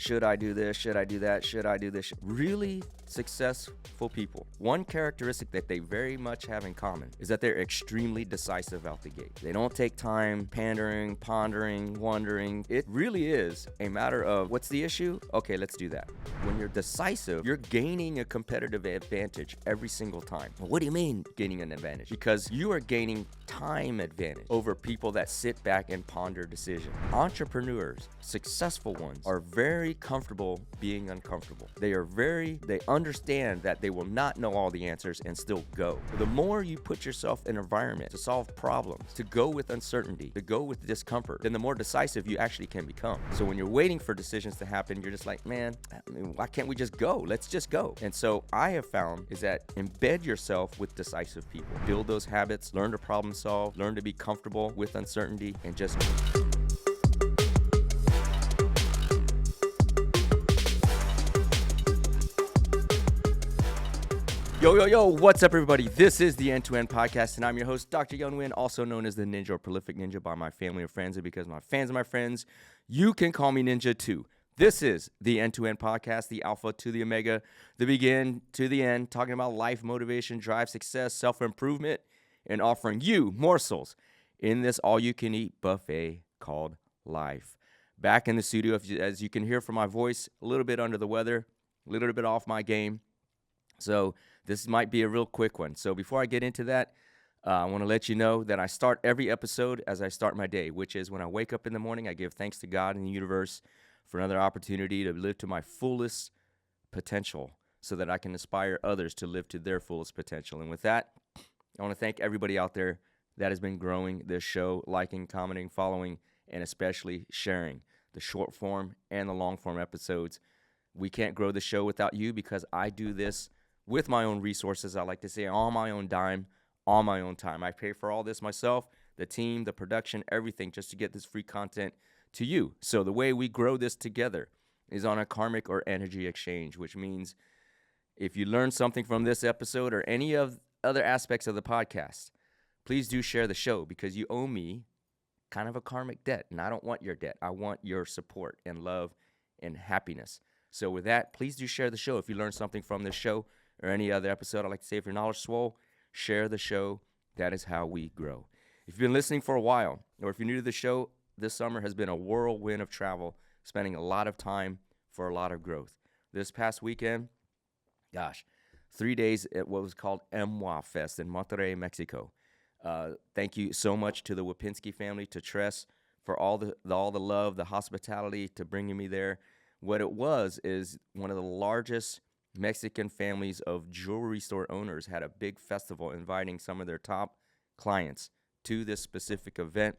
should I do this? Should I do that? Should I do this? Really successful people, one characteristic that they very much have in common is that they're extremely decisive out the gate. They don't take time pandering, pondering, wondering. It really is a matter of, what's the issue? Okay, let's do that. When you're decisive, you're gaining a competitive advantage every single time. Well, what do you mean gaining an advantage? Because you are gaining time advantage over people that sit back and ponder decisions. Entrepreneurs, successful ones, are very comfortable being uncomfortable. They understand that they will not know all the answers and still go. The more you put yourself in an environment to solve problems, to go with uncertainty, to go with discomfort, then the more decisive you actually can become. So when you're waiting for decisions to happen, you're just like, man, why can't we just go? Let's just go. And so I have found is that embed yourself with decisive people. Build those habits, learn to problem solve, learn to be comfortable with uncertainty, and just Yo, what's up, everybody? This is the N2N podcast, and I'm your host, Dr. N2N, also known as the Ninja or Prolific Ninja by my family and friends, and because my fans are my friends, you can call me Ninja too. This is the N2N podcast, the alpha to the omega, the begin to the end, talking about life, motivation, drive, success, self-improvement, and offering you morsels in this all-you-can-eat buffet called life. Back in the studio, as you can hear from my voice, a little bit under the weather, a little bit off my game. So this might be a real quick one. So before I get into that, I want to let you know that I start every episode as I start my day, which is when I wake up in the morning, I give thanks to God and the universe for another opportunity to live to my fullest potential so that I can inspire others to live to their fullest potential. And with that, I want to thank everybody out there that has been growing this show, liking, commenting, following, and especially sharing the short form and the long form episodes. We can't grow the show without you because I do this with my own resources, I like to say, on my own dime, on my own time. I pay for all this myself, the team, the production, everything, just to get this free content to you. So the way we grow this together is on a karmic or energy exchange, which means if you learn something from this episode or any of other aspects of the podcast, please do share the show because you owe me kind of a karmic debt, and I don't want your debt. I want your support and love and happiness. So with that, please do share the show if you learn something from this show or any other episode. I like to say, if your knowledge swole, share the show. That is how we grow. If you've been listening for a while, or if you're new to the show, this summer has been a whirlwind of travel, spending a lot of time for a lot of growth. This past weekend, 3 days at what was called M2N Fest in Monterrey, Mexico. Thank you so much to the Wapinski family, to Tress, for all the love, the hospitality, to bringing me there. What it was is one of the largest Mexican families of jewelry store owners had a big festival inviting some of their top clients to this specific event.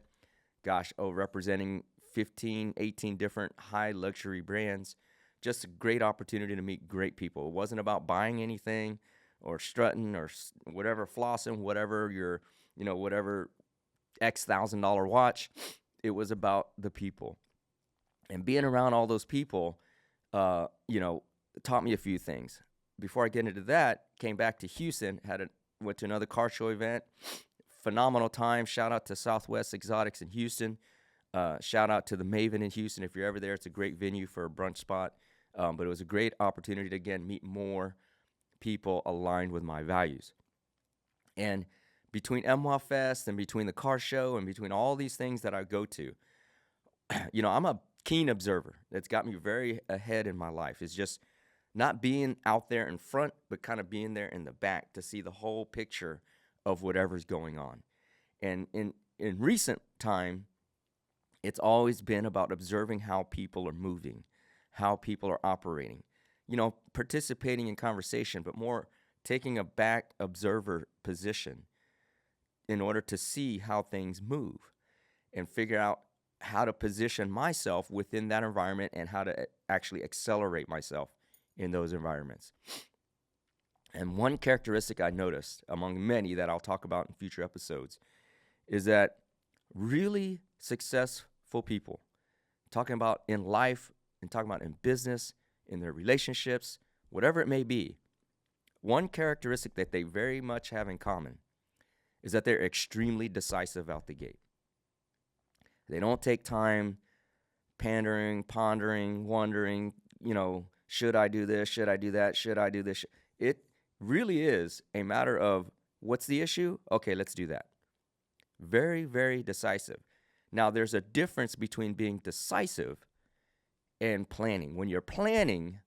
Representing 15, 18 different high luxury brands. Just a great opportunity to meet great people. It wasn't about buying anything or strutting or whatever, flossing, whatever your, whatever X $1,000 watch. It was about the people. And being around all those people, taught me a few things. Before I get into that, came back to Houston, went to another car show event. Phenomenal time. Shout out to Southwest Exotics in Houston. Shout out to the Maven in Houston. If you're ever there, it's a great venue for a brunch spot. But it was a great opportunity to, again, meet more people aligned with my values. And between M2N Fest and between the car show and between all these things that I go to, I'm a keen observer. That's got me very ahead in my life. It's just not being out there in front, but kind of being there in the back to see the whole picture of whatever's going on. And in recent time, it's always been about observing how people are moving, how people are operating, participating in conversation, but more taking a back observer position in order to see how things move and figure out how to position myself within that environment and how to actually accelerate myself in those environments. And one characteristic I noticed among many that I'll talk about in future episodes is that really successful people, talking about in life and talking about in business, in their relationships, whatever it may be, one characteristic that they very much have in common is that they're extremely decisive out the gate. They don't take time pandering, pondering, wondering, should I do this? Should I do that? Should I do this? It really is a matter of what's the issue? Okay, let's do that. Very, very decisive. Now, there's a difference between being decisive and planning. When you're planning,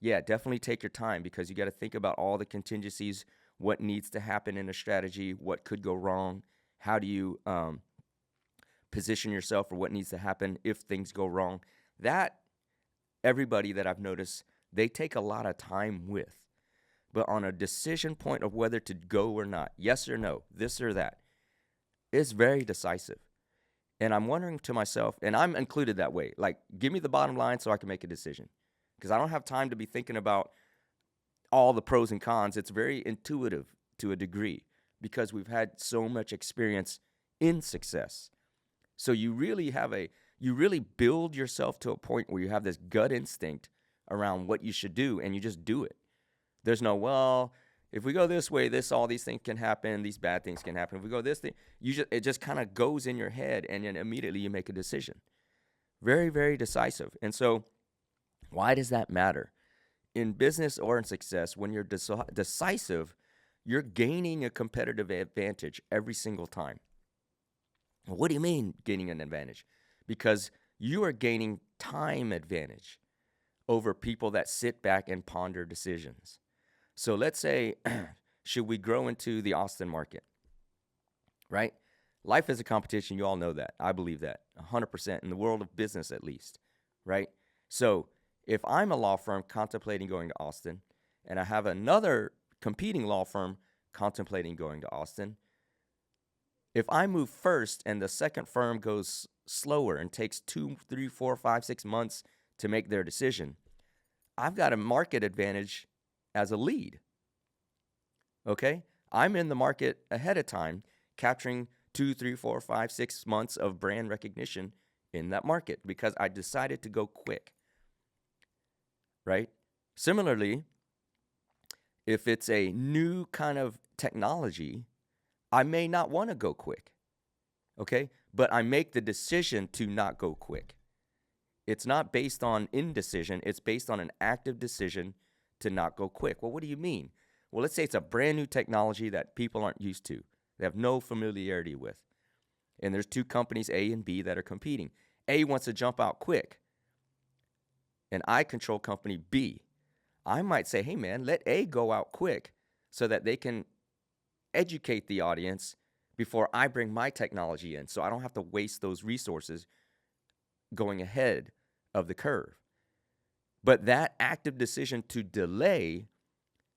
yeah, definitely take your time because you got to think about all the contingencies, what needs to happen in a strategy, what could go wrong, how do you position yourself for what needs to happen if things go wrong. That, everybody that I've noticed, they take a lot of time with. But on a decision point of whether to go or not, yes or no, this or that, it's very decisive. And I'm wondering to myself, and I'm included that way, like, give me the bottom line so I can make a decision. Because I don't have time to be thinking about all the pros and cons. It's very intuitive to a degree because we've had so much experience in success. So you really build yourself to a point where you have this gut instinct around what you should do, and you just do it. There's no, well, if we go this way, all these things can happen, these bad things can happen. If we go this thing, it just kind of goes in your head, and then immediately you make a decision. Very, very decisive. And so why does that matter? In business or in success, when you're decisive, you're gaining a competitive advantage every single time. What do you mean gaining an advantage? Because you are gaining time advantage over people that sit back and ponder decisions. So let's say, should we grow into the Austin market, right? Life is a competition. You all know that. I believe that 100% in the world of business, at least, right? So if I'm a law firm contemplating going to Austin and I have another competing law firm contemplating going to Austin, if I move first and the second firm goes slower and takes 2, 3, 4, 5, 6 months to make their decision, I've got a market advantage as a lead. Okay? I'm in the market ahead of time, capturing 2, 3, 4, 5, 6 months of brand recognition in that market because I decided to go quick. Right? Similarly, if it's a new kind of technology, I may not want to go quick. Okay? But I make the decision to not go quick. It's not based on indecision. It's based on an active decision to not go quick. Well, what do you mean? Well, let's say it's a brand new technology that people aren't used to. They have no familiarity with. And there's two companies, A and B, that are competing. A wants to jump out quick. And I control company B. I might say, hey, man, let A go out quick so that they can educate the audience before I bring my technology in. So I don't have to waste those resources going ahead of the curve. But that active decision to delay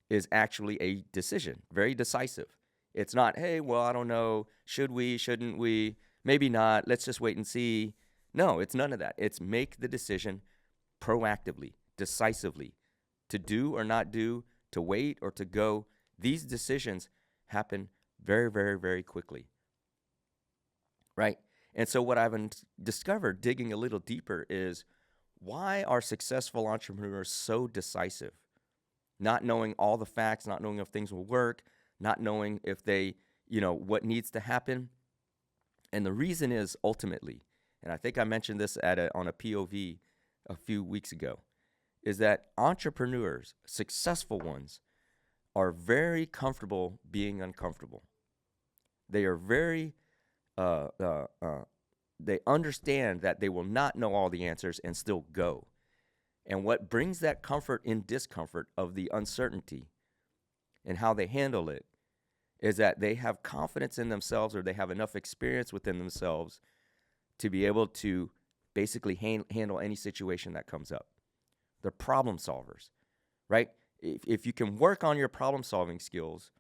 is actually a decision, very decisive. It's not, hey, well, I don't know, should we, shouldn't we, maybe not, let's just wait and see. No, it's none of that. It's make the decision proactively, decisively, to do or not do, to wait or to go. These decisions happen very, very, very quickly, right? And so what I've discovered, digging a little deeper, is why are successful entrepreneurs so decisive? Not knowing all the facts, not knowing if things will work, not knowing if they, what needs to happen. And the reason is ultimately, and I think I mentioned this on a POV a few weeks ago, is that entrepreneurs, successful ones, are very comfortable being uncomfortable. They are very, they understand that they will not know all the answers and still go. And what brings that comfort in discomfort of the uncertainty and how they handle it is that they have confidence in themselves, or they have enough experience within themselves to be able to basically handle any situation that comes up. They're problem solvers, right? If you can work on your problem solving skills,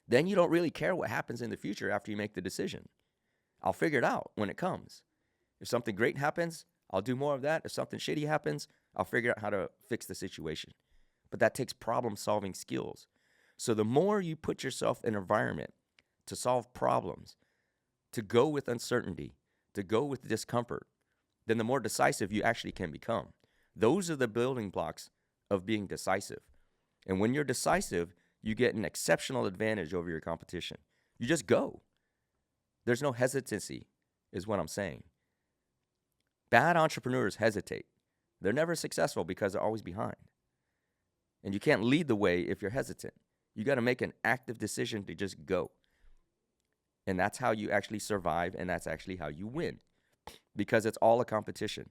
then you don't really care what happens in the future after you make the decision. I'll figure it out when it comes. If something great happens, I'll do more of that. If something shitty happens, I'll figure out how to fix the situation. But that takes problem-solving skills. So the more you put yourself in an environment to solve problems, to go with uncertainty, to go with discomfort, then the more decisive you actually can become. Those are the building blocks of being decisive. And when you're decisive, you get an exceptional advantage over your competition. You just go. There's no hesitancy, is what I'm saying. Bad entrepreneurs hesitate. They're never successful because they're always behind. And you can't lead the way if you're hesitant. You got to make an active decision to just go. And that's how you actually survive, and that's actually how you win, because it's all a competition.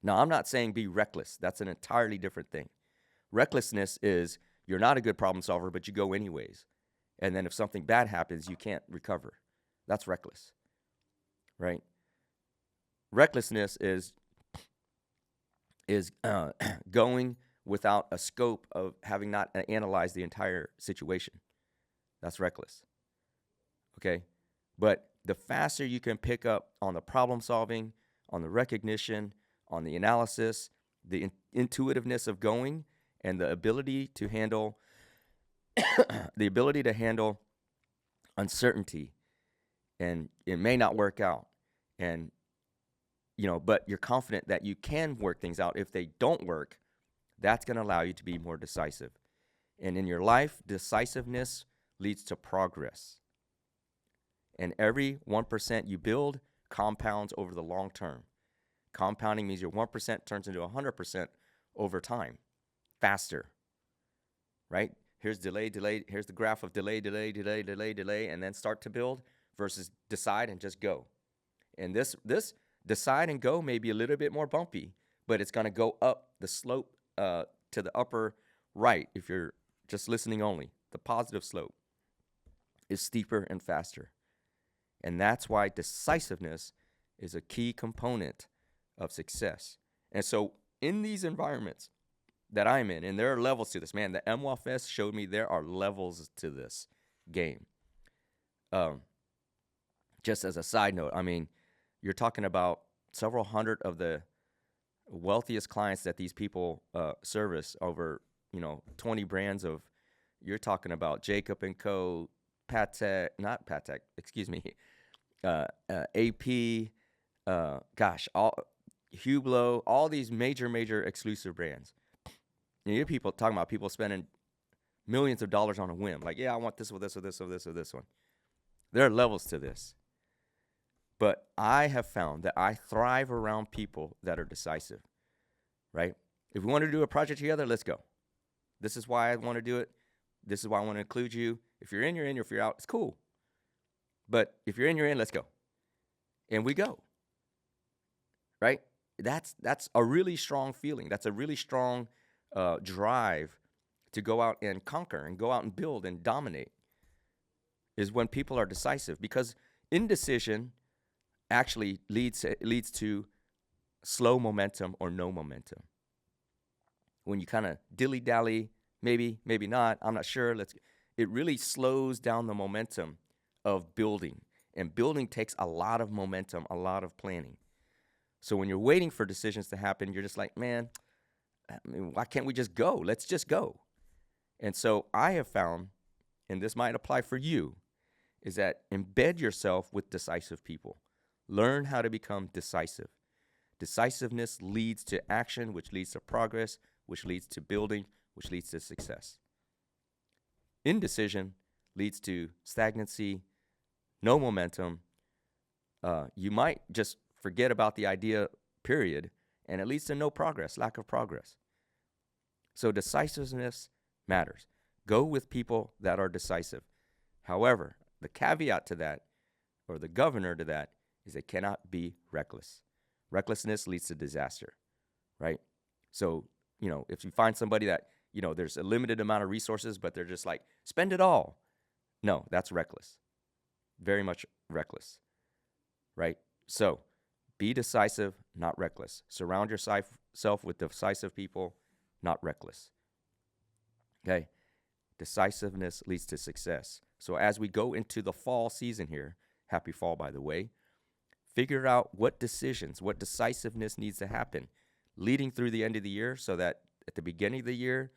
Now, I'm not saying be reckless. That's an entirely different thing. Recklessness is you're not a good problem solver, but you go anyways. And then if something bad happens, you can't recover. That's reckless, right? Recklessness is going without a scope of having not analyzed the entire situation. That's reckless, okay? But the faster you can pick up on the problem solving, on the recognition, on the analysis, the intuitiveness of going, and the ability to handle uncertainty, and it may not work out, and but you're confident that you can work things out. If they don't work, that's going to allow you to be more decisive. And in your life, decisiveness leads to progress. And every 1% you build compounds over the long term. Compounding means your 1% turns into 100% over time, faster, right? Here's delay. Here's the graph of delay, and then start to build versus decide and just go. And this decide and go may be a little bit more bumpy, but it's going to go up the slope to the upper right. If you're just listening only, the positive slope is steeper and faster. And that's why decisiveness is a key component of success. And so in these environments that I'm in, and there are levels to this, man, the MWA Fest showed me there are levels to this game. Just as a side note, I mean, you're talking about several hundred of the wealthiest clients that these people service, over 20 brands of. You're talking about Jacob & Co, Patek, AP, all Hublot, all these major exclusive brands. You hear people talking about people spending millions of dollars on a whim. Like, yeah, I want this or this or this or this or this one. There are levels to this. But I have found that I thrive around people that are decisive, right? If we want to do a project together, let's go. This is why I want to do it. This is why I want to include you. If you're in, you're in. If you're out, it's cool. But if you're in, you're in, let's go. And we go, right? That's a really strong feeling. That's a really strong drive to go out and conquer and go out and build and dominate, is when people are decisive, because indecision actually leads to slow momentum or no momentum. When you kind of dilly-dally, maybe not, I'm not sure, it really slows down the momentum of building. And building takes a lot of momentum, a lot of planning. So when you're waiting for decisions to happen, you're just like, man, why can't we just go? Let's just go. And so I have found, and this might apply for you, is that embed yourself with decisive people. Learn how to become decisive. Decisiveness leads to action, which leads to progress, which leads to building, which leads to success. Indecision leads to stagnancy, no momentum. You might just forget about the idea, period, and it leads to no progress, lack of progress. So decisiveness matters. Go with people that are decisive. However, the caveat to that, or the governor to that, is it cannot be reckless. Recklessness leads to disaster, right? So, if you find somebody that, there's a limited amount of resources, but they're just like, spend it all. No, that's reckless. Very much reckless, right? So be decisive, not reckless. Surround yourself with decisive people, not reckless. Okay? Decisiveness leads to success. So as we go into the fall season here, happy fall, by the way, figure out what decisions, what decisiveness needs to happen leading through the end of the year, so that at the beginning of the year,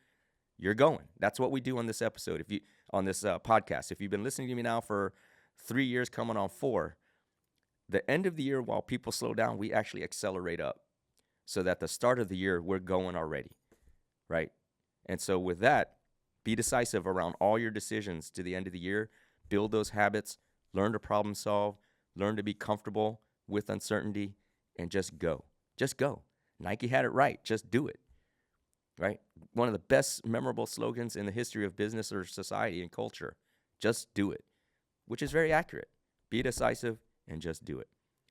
you're going. That's what we do on this episode. On this podcast, if you've been listening to me now for 3 years, coming on 4, the end of the year, while people slow down, we actually accelerate up, so that the start of the year, we're going already, right? And so with that, be decisive around all your decisions to the end of the year. Build those habits, learn to problem solve, learn to be comfortable with uncertainty, and just go. Just go. Nike had it right. Just do it. Right? One of the best memorable slogans in the history of business or society and culture. Just do it, which is very accurate. Be decisive and just do it.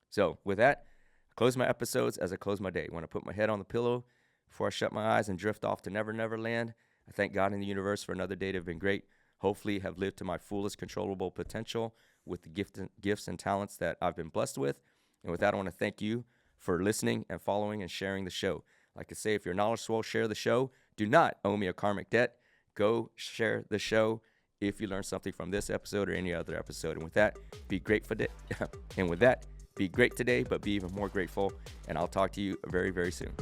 So with that, I close my episodes as I close my day. When I put my head on the pillow before I shut my eyes and drift off to Never Never Land, I thank God and the universe for another day to have been great. Hopefully have lived to my fullest controllable potential with the gifts and talents that I've been blessed with. And with that, I want to thank you for listening and following and sharing the show. Like I say, if you're knowledgeable, share the show. Do not owe me a karmic debt. Go share the show if you learned something from this episode or any other episode. And with that, be grateful. And with that, be great today, but be even more grateful. And I'll talk to you very, very soon.